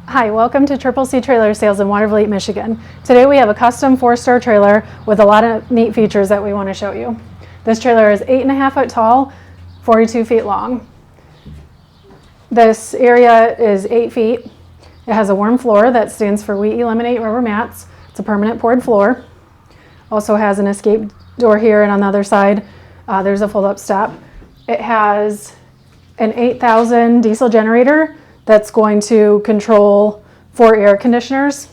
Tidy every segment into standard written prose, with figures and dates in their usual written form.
Hi, welcome to Triple C Trailer Sales in Watervliet, Michigan. Today we have a custom 4-star trailer with a lot of neat features that we want to show you. This trailer is 8.5 feet tall, 42 feet long. This area is 8 feet. It has a warm floor that stands for We Eliminate Rubber Mats. It's a permanent poured floor. Also has an escape door here, and on the other side there's a fold-up step. It has an 8,000 diesel generator that's going to control 4 air conditioners.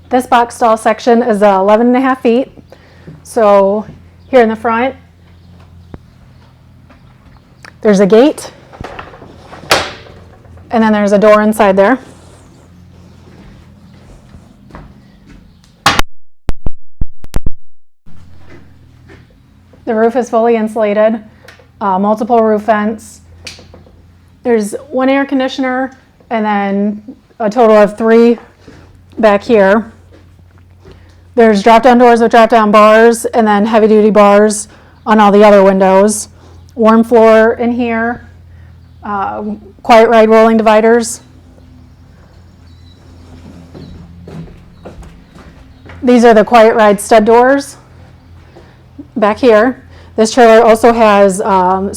This box stall section is 11.5 feet. So here in the front, there's a gate, and then there's a door inside there. The roof is fully insulated, multiple roof vents. There's 1 air conditioner and then a total of 3 back here. There's drop-down doors with drop-down bars and then heavy-duty bars on all the other windows. Warm floor in here, quiet ride rolling dividers. These are the quiet ride stud doors back here. This trailer also has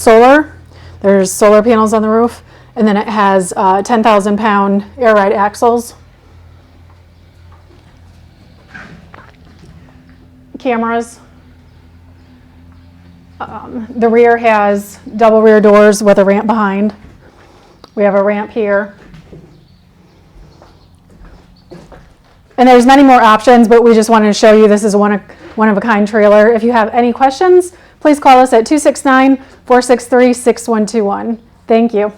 solar. There's solar panels on the roof, and then it has 10,000 pound air ride axles. Cameras. The rear has double rear doors with a ramp behind. We have a ramp here. And there's many more options, but we just wanted to show you this is one of a kind trailer. If you have any questions, please call us at 269-463-6121. Thank you.